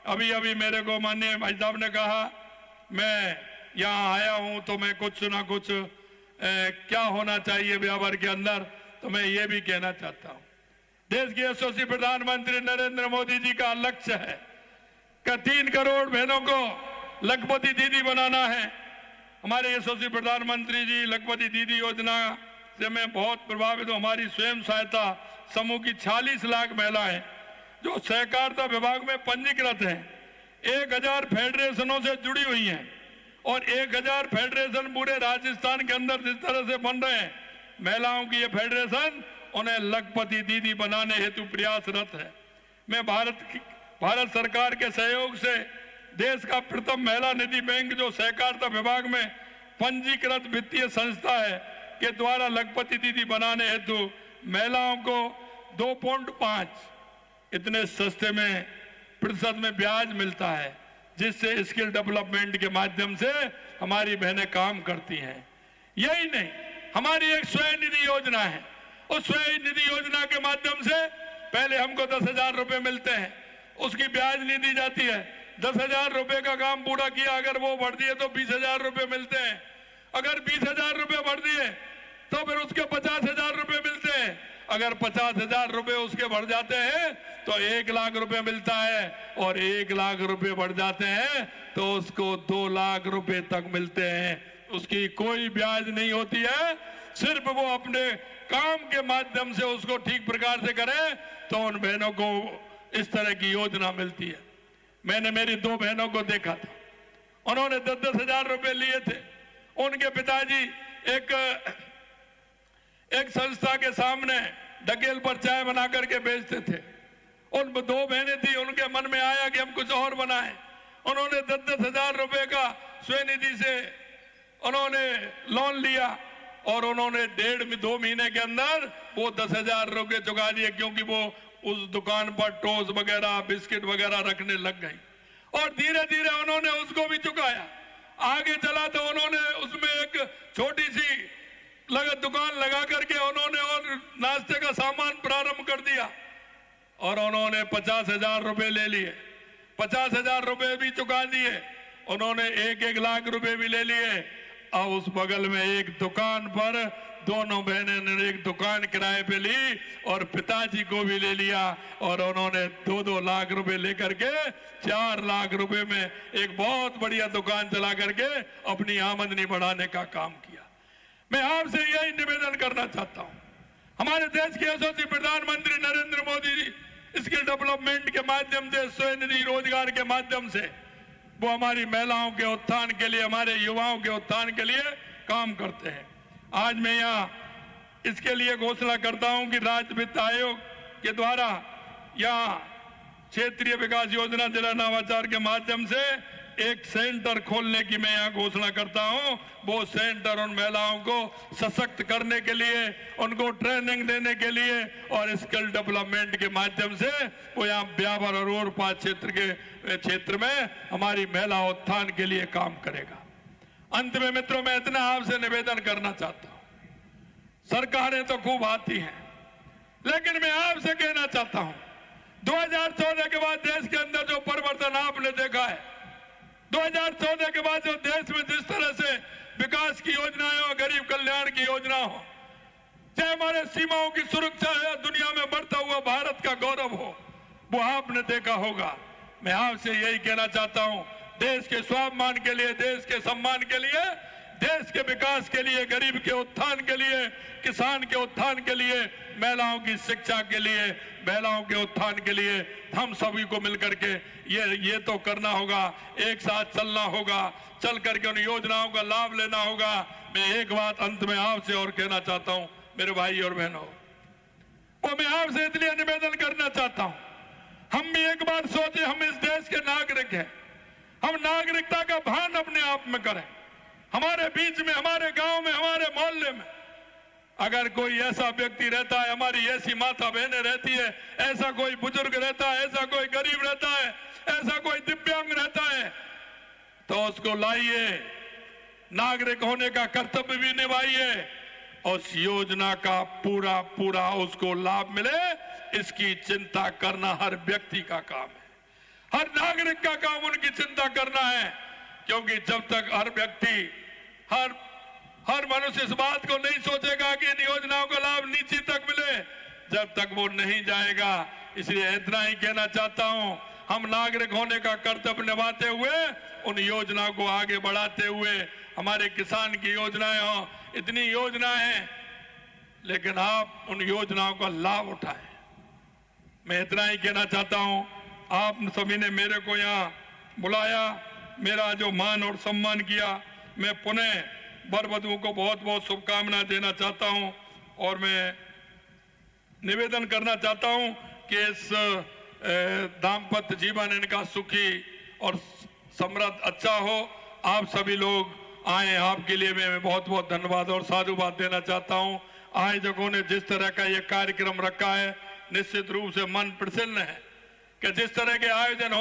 अभी अभी मेरे को माननीय भाई साहब ने कहा, मैं यहाँ आया हूँ तो मैं कुछ ना कुछ क्या होना चाहिए व्यापार के अंदर, तो मैं ये भी कहना चाहता हूँ, देश के यशस्वी प्रधानमंत्री नरेंद्र मोदी जी का लक्ष्य है कि 3 करोड़ बहनों को लखपति दीदी बनाना है। हमारे यशस्वी प्रधानमंत्री जी लखपति दीदी योजना से मैं बहुत प्रभावित हूँ। हमारी स्वयं सहायता समूह की 46 लाख महिलाएं जो सहकारिता विभाग में पंजीकृत हैं, 1000 फेडरेशनों से जुड़ी हुई हैं और 1000 फेडरेशन पूरे राजस्थान के अंदर जिस तरह से बन रहे हैं, महिलाओं की ये फेडरेशन उन्हें लखपति दीदी बनाने हेतु प्रयासरत है। मैं भारत सरकार के सहयोग से देश का प्रथम महिला निधि बैंक जो सहकारिता विभाग में पंजीकृत वित्तीय संस्था है के द्वारा लखपति दीदी बनाने हेतु महिलाओं को 2.5 इतने सस्ते में प्रतिशत में ब्याज मिलता है, जिससे स्किल डेवलपमेंट के माध्यम से हमारी बहनें काम करती हैं। यही नहीं, हमारी एक स्वयं निधि योजना है। उस स्वयं निधि योजना के माध्यम से पहले हमको 10,000 रुपए मिलते हैं, उसकी ब्याज नहीं दी जाती है। 10,000 रुपए का काम पूरा किया, अगर वो बढ़ दिए तो 20,000 रुपए मिलते हैं। अगर 20,000 रुपए बढ़ दिए तो फिर उसके 50,000 रुपए मिलते हैं। अगर 50,000 रुपए उसके बढ़ जाते हैं तो 1 लाख रुपए मिलता है, और 1 लाख रुपए बढ़ जाते हैं तो उसको 2 लाख रुपए तक मिलते हैं। उसकी कोई ब्याज नहीं होती है, सिर्फ वो अपने काम के माध्यम से उसको ठीक प्रकार से करें तो उन बहनों को इस तरह की योजना मिलती है। मैंने मेरी 2 बहनों को देखा था, उन्होंने 10-10 हजार रुपए लिए थे। उनके पिताजी एक संस्था के सामने ढकेल पर चाय बना करके बेचते थे। उन 2 बहनें थी, उनके मन में आया कि हम कुछ और बनाएं। उन्होंने 10-10 हजार रुपए का स्वनिधि से उन्होंने लोन लिया और उन्होंने 1.5-2 महीने के अंदर वो 10,000 रुपए चुका दिए, क्योंकि वो उस दुकान पर टोस्ट वगैरह बिस्किट वगैरह रखने लग गई और धीरे धीरे उन्होंने उसको भी चुकाया। आगे चला तो उन्होंने उसमें एक छोटी सी दुकान लगा करके उन्होंने और नाश्ते का सामान प्रारंभ कर दिया और उन्होंने 50,000 रुपए ले लिए। 50,000 रुपए भी चुका दिए, उन्होंने 1-1 लाख रुपए भी ले लिए। अब उस बगल में एक दुकान पर दोनों बहनें ने एक दुकान किराए पे ली और पिताजी को भी ले लिया और उन्होंने 2-2 लाख रुपए लेकर के 4 लाख रुपए में एक बहुत बढ़िया दुकान चला करके अपनी आमदनी बढ़ाने का काम किया। मैं आपसे यही निवेदन करना चाहता हूं, हमारे देश के यशस्वी प्रधानमंत्री नरेंद्र मोदी जी स्किल डेवलपमेंट के माध्यम से, स्वनिधि रोजगार के माध्यम से वो हमारी महिलाओं के उत्थान के लिए, हमारे युवाओं के उत्थान के लिए काम करते हैं। आज मैं यहाँ इसके लिए घोषणा करता हूं कि राज्य वित्त आयोग के द्वारा यहाँ क्षेत्रीय विकास योजना जिला नवाचार के माध्यम से एक सेंटर खोलने की मैं यहाँ घोषणा करता हूं। वो सेंटर उन महिलाओं को सशक्त करने के लिए, उनको ट्रेनिंग देने के लिए और स्किल डेवलपमेंट के माध्यम से वो यहाँ ब्यावर और ओरपा क्षेत्र में हमारी महिला उत्थान के लिए काम करेगा। अंत में मित्रों, मैं इतना आपसे निवेदन करना चाहता हूं, सरकारें तो खूब आती हैं, लेकिन मैं आपसे कहना चाहता हूं 2014 के बाद देश के अंदर जो परिवर्तन आपने देखा है, 2014 के बाद जो देश में जिस तरह से विकास की योजनाएं हो, गरीब कल्याण की योजना हो, चाहे हमारे सीमाओं की सुरक्षा है, दुनिया में बढ़ता हुआ भारत का गौरव हो, वो आपने देखा होगा। मैं आपसे यही कहना चाहता हूं, देश के स्वाभिमान के लिए, देश के सम्मान के लिए, देश के विकास के लिए, गरीब के उत्थान के लिए, किसान के उत्थान के लिए, महिलाओं की शिक्षा के लिए, महिलाओं के उत्थान के लिए हम सभी को मिलकर के ये तो करना होगा, एक साथ चलना होगा, चल करके उन योजनाओं का लाभ लेना होगा। मैं एक बात अंत में आपसे और कहना चाहता हूं मेरे भाई और बहनों, वो मैं आपसे इसलिए निवेदन करना चाहता हूं, हम भी एक बार सोचे, हम इस देश के नागरिक हैं, हम नागरिकता का भान अपने आप में करें। हमारे बीच में, हमारे गांव में, हमारे मोहल्ले में अगर कोई ऐसा व्यक्ति रहता है, हमारी ऐसी माता बहनें रहती है, ऐसा कोई बुजुर्ग रहता है, ऐसा कोई गरीब रहता है, ऐसा कोई दिव्यांग रहता है, तो उसको लाइए, नागरिक होने का कर्तव्य भी निभाइए, उस योजना का पूरा उसको लाभ मिले, इसकी चिंता करना हर व्यक्ति का काम है। हर नागरिक का काम उनकी चिंता करना है, क्योंकि जब तक हर व्यक्ति, हर मनुष्य इस बात को नहीं सोचेगा कि इन योजनाओं का लाभ नीचे तक मिले, जब तक वो नहीं जाएगा। इसलिए इतना ही कहना चाहता हूं, हम नागरिक होने का कर्तव्य निभाते हुए उन योजनाओं को आगे बढ़ाते हुए, हमारे किसान की योजनाएं हो, इतनी योजनाएं हैं, लेकिन आप उन योजनाओं का लाभ उठाएं। मैं इतना ही कहना चाहता हूं, आप सभी ने मेरे को यहाँ बुलाया, मेरा जो मान और सम्मान किया, मैं पुनः वर वधुओं को बहुत बहुत शुभकामनाएं देना चाहता हूं और मैं निवेदन करना चाहता हूं कि इस दाम्पत्य जीवन इनका सुखी और समृद्ध अच्छा हो। आप सभी लोग आए, आपके लिए मैं बहुत बहुत धन्यवाद और साधुवाद देना चाहता हूं। आयोजकों ने जिस तरह का ये कार्यक्रम रखा है, निश्चित रूप से मन प्रसन्न है कि जिस तरह के आयोजन